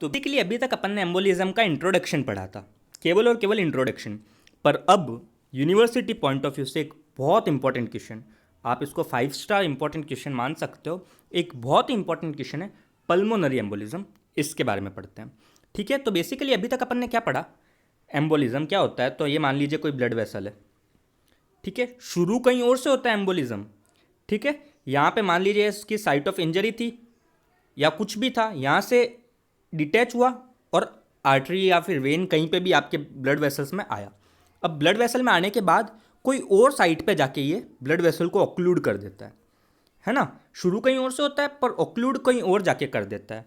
तो बेसिकली अभी तक अपन ने एम्बोलिज्म का इंट्रोडक्शन पढ़ा था, केवल और केवल इंट्रोडक्शन। पर अब यूनिवर्सिटी पॉइंट ऑफ व्यू से एक बहुत इंपॉर्टेंट क्वेश्चन, आप इसको 5 स्टार इंपॉर्टेंट क्वेश्चन मान सकते हो, एक बहुत ही इंपॉर्टेंट क्वेश्चन है पल्मोनरी एम्बोलिज्म। इसके बारे में पढ़ते हैं। ठीक है, तो बेसिकली अभी तक अपन ने क्या पढ़ा, एम्बोलिज्म क्या होता है। तो ये मान लीजिए कोई ब्लड वेसल है, ठीक है, शुरू कहीं और से होता है एम्बोलिज्म। ठीक है, यहाँ पे मान लीजिए इसकी साइट ऑफ इंजरी थी या कुछ भी था, यहाँ से डिटैच हुआ और आर्टरी या फिर वेन कहीं पे भी आपके ब्लड वेसल्स में आया। अब ब्लड वेसल में आने के बाद कोई और साइट पे जाके ये ब्लड वेसल को ऑक्लूड कर देता है ना। शुरू कहीं और से होता है पर ऑक्लूड कहीं और जाके कर देता है।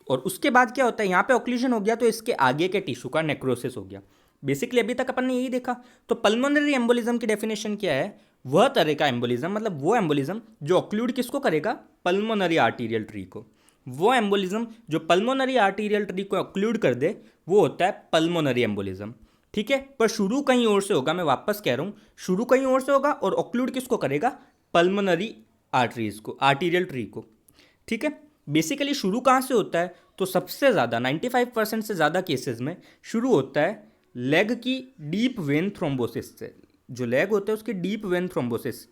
और उसके बाद क्या होता है, यहाँ पे ऑक्लूजन हो गया तो इसके आगे के टिश्यू का नेक्रोसिस हो गया। बेसिकली अभी तक अपन ने यही देखा। तो पल्मोनरी एम्बोलिज्म की डेफिनेशन क्या है, वह तरह का एम्बोलिज्म, मतलब वो एम्बोलिज्म जो ऑक्लूड किसको करेगा, पल्मोनरी आर्टीरियल ट्री को। वो एम्बोलिज्म जो पल्मोनरी आर्टीरियल ट्री को ऑक्लूड कर दे वो होता है पल्मोनरी एम्बोलिज्म। ठीक है, पर शुरू कहीं और से होगा, मैं वापस कह रहा हूँ, शुरू कहीं और से होगा और ऑक्लूड किसको करेगा, पल्मोनरी आर्टरीज को, आर्टीरियल ट्री को। ठीक है, बेसिकली शुरू कहाँ से होता है, तो सबसे ज़्यादा 95% से ज़्यादा केसेस में शुरू होता है लेग की डीप वेन थ्रोम्बोसिस से। जो लेग होता है उसकी डीप वेन थ्रोम्बोसिस,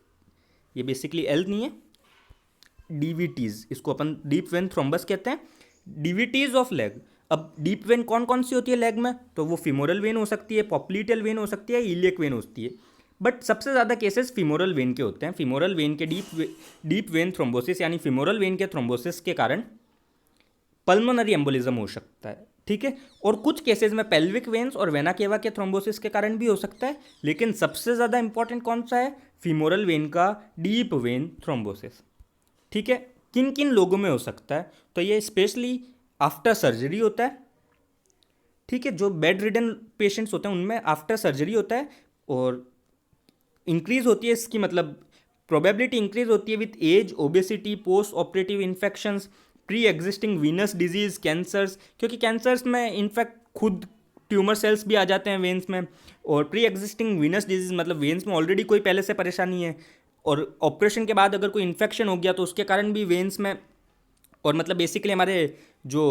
ये बेसिकली एल नहीं है, डीवीटीज, इसको अपन डीप वेन थ्रोम्बस कहते हैं, डीवीटीज ऑफ लेग। अब डीप वेन कौन कौन सी होती है लेग में, तो वो फिमोरल वेन हो सकती है, पॉप्लीटियल वेन हो सकती है, इलियक वेन होती है। बट सबसे ज़्यादा केसेस फिमोरल वेन के होते हैं। फिमोरल वेन के डीप वेन थ्रोम्बोसिस यानी फिमोरल वेन के थ्रोम्बोसिस के कारण पल्मोनरी एम्बोलिज्म हो सकता है। ठीक है, और कुछ केसेस में पेल्विक वेन्स और वेना केवा के थ्रोम्बोसिस के कारण भी हो सकता है, लेकिन सबसे ज़्यादा इंपॉर्टेंट कौन सा है, फिमोरल वेन का डीप वेन थ्रोम्बोसिस। ठीक है, किन किन लोगों में हो सकता है, तो ये स्पेशली आफ्टर सर्जरी होता है। ठीक है, जो बेड रिडन पेशेंट्स होते हैं उनमें आफ्टर सर्जरी होता है, और इंक्रीज होती है इसकी, मतलब प्रोबेबिलिटी इंक्रीज होती है with age, obesity, post operative infections, pre existing venous disease, cancers, क्योंकि कैंसर्स में इनफैक्ट खुद ट्यूमर सेल्स भी आ जाते हैं वेन्स में। और प्री एग्जिस्टिंग वीनस डिजीज मतलब वेन्स में ऑलरेडी कोई पहले से परेशानी है, और ऑपरेशन के बाद अगर कोई इन्फेक्शन हो गया तो उसके कारण भी वेन्स में, और मतलब बेसिकली हमारे जो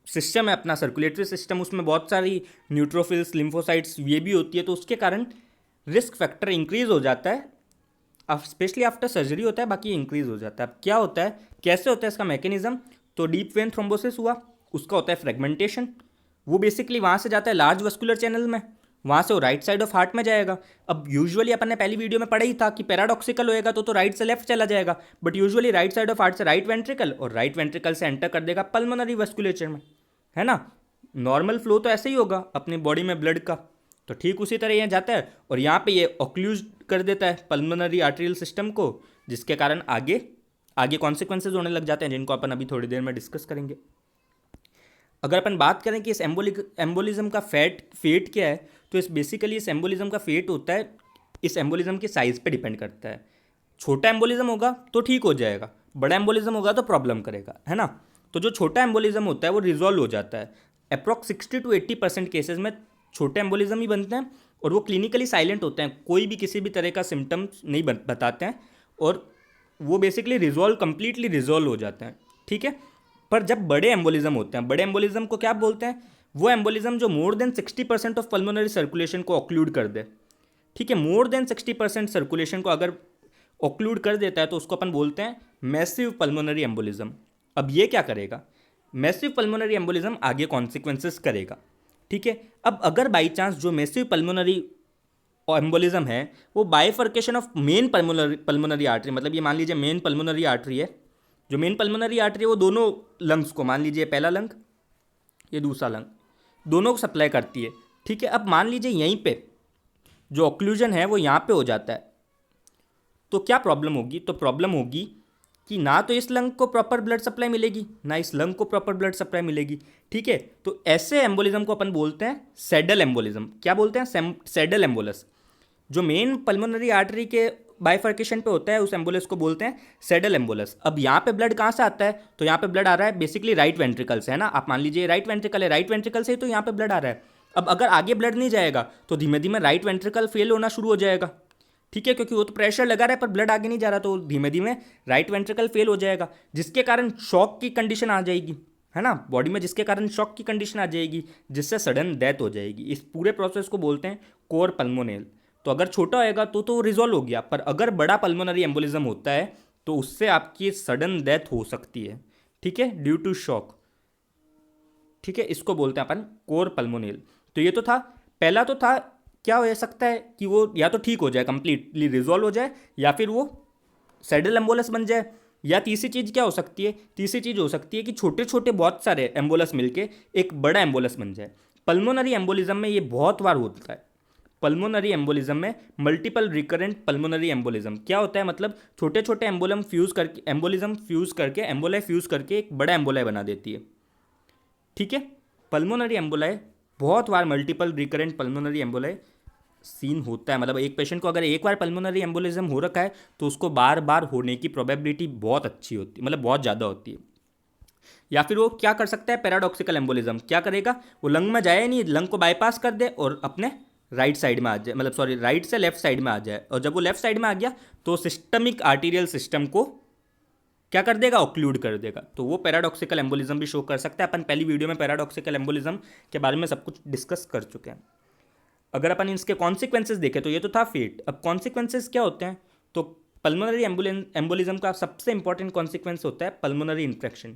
सिस्टम है अपना सर्कुलेटरी सिस्टम, उसमें बहुत सारी न्यूट्रोफिल्स, लिम्फोसाइट्स ये भी होती है, तो उसके कारण रिस्क फैक्टर इंक्रीज हो जाता है, स्पेशली आफ्टर सर्जरी होता है, बाकी इंक्रीज हो जाता है। अब क्या होता है, कैसे होता है इसका मैकेनिज्म, तो डीप वेन थ्रोम्बोसिस हुआ, उसका होता है फ्रेगमेंटेशन। वो बेसिकली वहाँ से जाता है लार्ज वस्कुलर चैनल में, वहाँ से वो राइट साइड ऑफ हार्ट में जाएगा। अब यूजुअली अपन ने पहली वीडियो में पढ़ा ही था कि पैराडॉक्सिकल होएगा तो राइट से लेफ्ट चला जाएगा, but usually right side of heart से राइट वेंट्रिकल, और राइट वेंट्रिकल से एंटर कर देगा पल्मोनरी वस्कुलेचर में, है ना। नॉर्मल फ्लो तो ऐसे ही होगा अपनी बॉडी में ब्लड का, तो ठीक उसी तरह यहाँ जाता है और यहाँ पे ये ऑक्लूज कर देता है पल्मोनरी आर्टेरियल सिस्टम को, जिसके कारण आगे आगे कॉन्सिक्वेंसेज होने लग जाते हैं, जिनको अपन अभी थोड़ी देर में डिस्कस करेंगे। अगर अपन बात करें कि इस एम्बोलिज्म का फेट क्या है, तो इस बेसिकली इस एम्बोलिज्म का फेट होता है, इस एम्बोलिज्म की साइज़ पे डिपेंड करता है। छोटा एम्बोलिज्म होगा तो ठीक हो जाएगा, बड़ा एम्बोलिज्म होगा तो प्रॉब्लम करेगा, है ना। तो जो छोटा एम्बोलिज्म होता है वो रिजॉल्व हो जाता है। अप्रॉक्स 60 to 80% केसेस में छोटे एम्बोलिज्म ही बनते हैं, और वो क्लिनिकली साइलेंट होते हैं, कोई भी किसी भी तरह का सिम्टम्स नहीं बताते हैं, और वो बेसिकली कंप्लीटली रिजॉल्व हो जाते हैं। ठीक है, पर जब बड़े एम्बोलिज्म होते हैं, बड़े एम्बोलिज्म को क्या बोलते हैं, वो एम्बोलिज्म जो more than 60% of pulmonary circulation को ऑक्लूड कर दे। ठीक है, मोर देन 60% सर्कुलेशन को अगर ऑक्लूड कर देता है तो उसको अपन बोलते हैं मैसिव पल्मोनरी एम्बोलिज्म। अब ये क्या करेगा, मैसिव पल्मोनरी एम्बोलिज्म आगे कॉन्सिक्वेंसेस करेगा। ठीक है, अब अगर बाई चांस जो मैसिव पल्मोनरी एम्बोलिज्म है वो bifurcation of main pulmonary artery, मतलब ये मान लीजिए मेन पल्मोनरी आर्टरी है, जो मेन पल्मोनरी आर्टरी है वो दोनों लंग्स को, मान लीजिए पहला लंग ये दूसरा लंग, दोनों को सप्लाई करती है। ठीक है, अब मान लीजिए यहीं पे जो ऑक्लूजन है वो यहाँ पे हो जाता है, तो क्या प्रॉब्लम होगी, तो प्रॉब्लम होगी कि ना तो इस लंग को प्रॉपर ब्लड सप्लाई मिलेगी, ना इस लंग को प्रॉपर ब्लड सप्लाई मिलेगी। ठीक है, तो ऐसे एम्बोलिज्म को अपन बोलते हैं सैडल एम्बोलिज्म। क्या बोलते हैं, सैडल एम्बोलस। जो मेन पल्मोनरी आर्टरी के बाइफर्केशन पे होता है उस एम्बोलस को बोलते हैं सैडल एम्बोलस। अब यहाँ पे ब्लड कहाँ से आता है, तो यहाँ पे ब्लड आ रहा है बेसिकली राइट वेंट्रिकल से, है ना। आप मान लीजिए राइट वेंट्रिकल है, राइट वेंट्रिकल से ही तो यहाँ पे ब्लड आ रहा है। अब अगर आगे ब्लड नहीं जाएगा तो धीमे धीमे राइट वेंट्रिकल फेल होना शुरू हो जाएगा। ठीक है, क्योंकि वो तो प्रेशर लगा रहा है पर ब्लड आगे नहीं जा रहा, तो धीमे धीमे राइट वेंट्रिकल फेल हो जाएगा, जिसके कारण शॉक की कंडीशन आ जाएगी, है ना, बॉडी में, जिसके कारण शॉक की कंडीशन आ जाएगी, जिससे सडन डेथ हो जाएगी। इस पूरे प्रोसेस को बोलते हैं कोर पल्मोनल। तो अगर छोटा होएगा तो रिजॉल्व हो गया, पर अगर बड़ा पल्मोनरी एम्बोलिज्म होता है तो उससे आपकी सडन डेथ हो सकती है, ठीक है, ड्यू टू शॉक। ठीक है, इसको बोलते हैं अपन कोर पल्मोनल। तो ये तो था, पहला तो था क्या हो सकता है कि वो या तो ठीक हो जाए, कंप्लीटली रिजॉल्व हो जाए, या फिर वो सैडल एम्बोलस बन जाए। या तीसरी चीज़ क्या हो सकती है, तीसरी चीज़ हो सकती है कि छोटे छोटे बहुत सारे एम्बोलस मिलके एक बड़ा एम्बोलस बन जाए। पल्मोनरी एम्बोलिज्म में ये बहुत बार होता है। पल्मोनरी एम्बोलिज्म में मल्टीपल रिकरेंट पल्मोनरी एम्बोलिज्म क्या होता है, मतलब छोटे छोटे एम्बोलिज्म फ्यूज करके एम्बोलाई फ्यूज करके एक बड़ा एम्बोलाई बना देती है। ठीक है, पल्मोनरी एम्बोलाई बहुत बार multiple recurrent pulmonary emboli seen होता है। मतलब एक पेशेंट को अगर एक बार पल्मोनरी एम्बोलिज्म हो रखा है तो उसको बार बार होने की प्रोबेबिलिटी बहुत अच्छी होती है, मतलब बहुत ज़्यादा होती है। या फिर वो क्या कर सकता है, पैराडॉक्सिकल एम्बोलिज्म क्या करेगा, वो लंग में जाए नहीं, लंग को बाईपास कर दे और अपने राइट साइड में आ जाए, मतलब सॉरी राइट से लेफ्ट साइड में आ जाए। और जब वो लेफ्ट साइड में आ गया तो सिस्टमिक आर्टीरियल सिस्टम को क्या कर देगा, ऑक्लूड कर देगा। तो वो पैराडॉक्सिकल एम्बोलिज्म भी शो कर सकता है। अपन पहली वीडियो में पैराडॉक्सिकल एम्बोलिज्म के बारे में सब कुछ डिस्कस कर चुके हैं। अगर अपन इसके कॉन्सिक्वेंसेज देखें तो ये तो था फेट। अब कॉन्सिक्वेंसेज क्या होते हैं, तो पल्मोनरी एम्बोलिज्म का सबसे इंपॉर्टेंट कॉन्सिक्वेंस होता है पल्मोनरी इन्फेक्शन।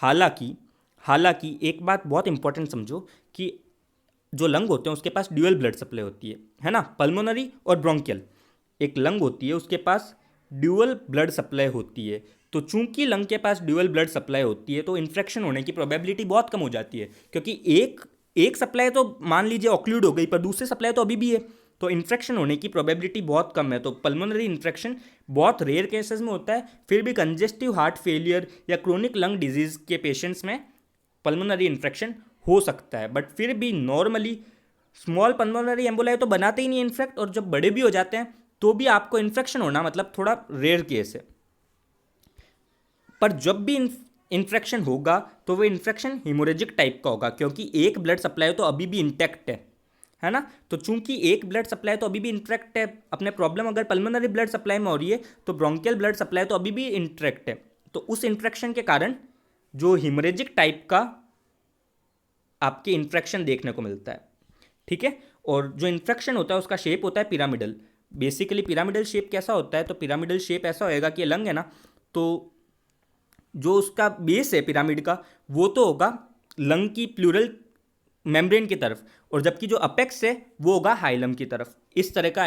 हालांकि एक बात बहुत इंपॉर्टेंट समझो कि जो लंग होते हैं उसके पास ड्यूअल ब्लड सप्लाई होती है ना, पल्मोनरी और ब्रोंकियल। एक लंग होती है उसके पास ड्यूअल ब्लड सप्लाई होती है। तो चूंकि लंग के पास ड्यूअल ब्लड सप्लाई होती है तो इन्फेक्शन होने की प्रोबेबिलिटी बहुत कम हो जाती है, क्योंकि एक सप्लाई तो मान लीजिए ऑक्लूड हो गई, पर दूसरी सप्लाई तो अभी भी है, तो इन्फेक्शन होने की प्रोबेबिलिटी बहुत कम है। तो पल्मोनरी इन्फेक्शन बहुत रेयर केसेस में होता है। फिर भी कंजेस्टिव हार्ट फेलियर या क्रोनिक लंग डिजीज के पेशेंट्स में पल्मोनरी इन्फेक्शन हो सकता है, बट फिर भी नॉर्मली स्मॉल पल्मोनरी एम्बोलाई तो बनाते ही नहीं इनफेक्ट, और जब बड़े भी हो जाते हैं तो भी आपको इन्फेक्शन होना मतलब थोड़ा रेयर केस है। पर जब भी इन्फेक्शन होगा तो वो इन्फेक्शन हिमोरेजिक टाइप का होगा, क्योंकि एक ब्लड सप्लाई तो अभी भी इंटैक्ट है ना। तो चूंकि एक ब्लड सप्लाई तो अभी भी इंटैक्ट है, अपने प्रॉब्लम अगर पल्मोनरी ब्लड सप्लाई में हो रही है तो ब्रोंकियल ब्लड सप्लाई तो अभी भी इंटैक्ट है। तो उस इन्फेक्शन के कारण जो हिमोरेजिक टाइप का आपके इन्फेक्शन देखने को मिलता है। ठीक है, और जो इन्फेक्शन होता है उसका शेप होता है पिरामिडल। बेसिकली पिरामिडल शेप कैसा होता है, तो पिरामिडल शेप ऐसा होएगा कि लंग है ना, तो जो उसका बेस है पिरामिड का वो तो होगा लंग की प्लूरल मेम्ब्रेन की तरफ, और जबकि जो अपेक्स है वो होगा हाइलम की तरफ। इस तरह का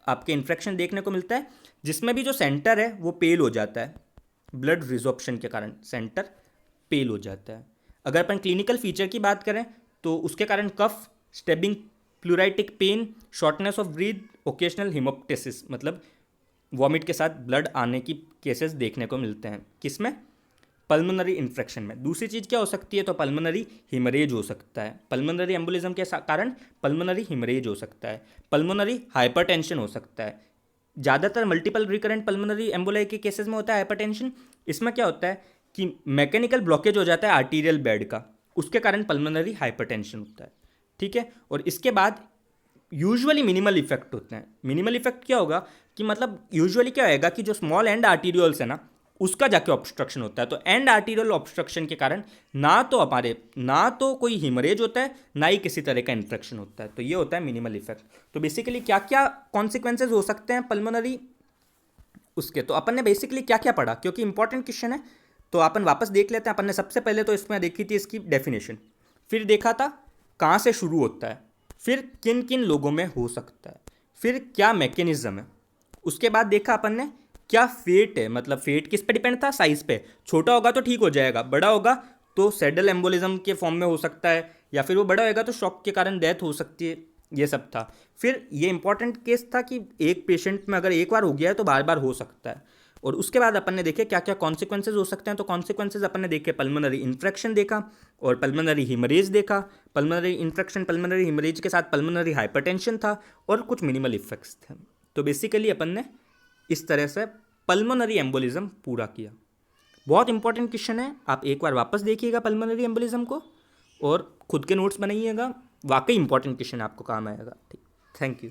आपके इन्फेक्शन देखने को मिलता है, जिसमें भी जो सेंटर है वो पेल हो जाता है, ब्लड रिजॉर्प्शन के कारण सेंटर पेल हो जाता है। अगर अपन क्लिनिकल फीचर की बात करें तो उसके कारण cough, stabbing, pleuritic pain, shortness of breath, occasional haemoptysis, मतलब वॉमिट के साथ ब्लड आने की केसेस देखने को मिलते हैं। किसमें, पल्मोनरी इन्फेक्शन में। दूसरी चीज़ क्या हो सकती है, तो पल्मोनरी हिमरेज हो सकता है। पल्मोनरी एम्बोलिज्म के कारण पल्मोनरी हिमरेज हो सकता है, पल्मोनरी हाइपरटेंशन हो सकता है। ज़्यादातर मल्टीपल रिकरेंट पल्मोनरी एम्बोलाई के केसेस में होता है हाइपरटेंशन। इसमें क्या होता है कि मैकेनिकल ब्लॉकेज हो जाता है आर्टीरियल बेड का, उसके कारण पल्मोनरी हाइपरटेंशन होता है। ठीक है, और इसके बाद यूजुअली मिनिमल इफेक्ट होते हैं। मिनिमल इफेक्ट क्या होगा कि मतलब यूजुअली क्या होएगा कि जो स्मॉल एंड आर्टीरियल्स है ना उसका जाके ऑब्स्ट्रक्शन होता है। तो एंड आर्टीरियल ऑब्स्ट्रक्शन के कारण ना तो कोई हिमरेज होता है, ना ही किसी तरह का इन्फेक्शन होता है। तो ये होता है मिनिमल इफेक्ट। तो बेसिकली क्या क्या कॉन्सिक्वेंसेज हो सकते हैं पल्मोनरी उसके, तो अपन ने बेसिकली क्या क्या पढ़ा, क्योंकि इंपॉर्टेंट क्वेश्चन है तो अपन वापस देख लेते हैं। अपन ने सबसे पहले तो इसमें देखी थी इसकी डेफिनेशन, फिर देखा था कहाँ से शुरू होता है, फिर किन किन लोगों में हो सकता है, फिर क्या मैकेनिज्म है, उसके बाद देखा अपन ने क्या फेट है, मतलब फेट किस पे डिपेंड था, साइज पे। छोटा होगा तो ठीक हो जाएगा, बड़ा होगा तो सैडल एम्बोलिज्म के फॉर्म में हो सकता है, या फिर वो बड़ा होगा तो शॉक के कारण डेथ हो सकती है। ये सब था। फिर ये इंपॉर्टेंट केस था कि एक पेशेंट में अगर एक बार हो गया है तो बार बार हो सकता है। और उसके बाद अपन ने देखे क्या क्या कॉन्सिक्वेंसेज हो सकते हैं। तो कॉन्सिक्वेंसेज अपन ने देखे, पल्मोनरी इन्फेक्शन देखा और पल्मोनरी हिमरेज देखा। पल्मोनरी इन्फेक्शन, पल्मोनरी हिमरेज के साथ पल्मोनरी हाइपरटेंशन था और कुछ मिनिमल इफेक्ट्स थे। तो बेसिकली अपन ने इस तरह से पल्मोनरी एम्बोलिज्म पूरा किया। बहुत इंपॉर्टेंट क्वेश्चन है, आप एक बार वापस देखिएगा पल्मोनरी एम्बोलिज्म को और खुद के नोट्स बनाइएगा। वाकई इंपॉर्टेंट क्वेश्चन आपको काम आएगा। ठीक, थैंक यू।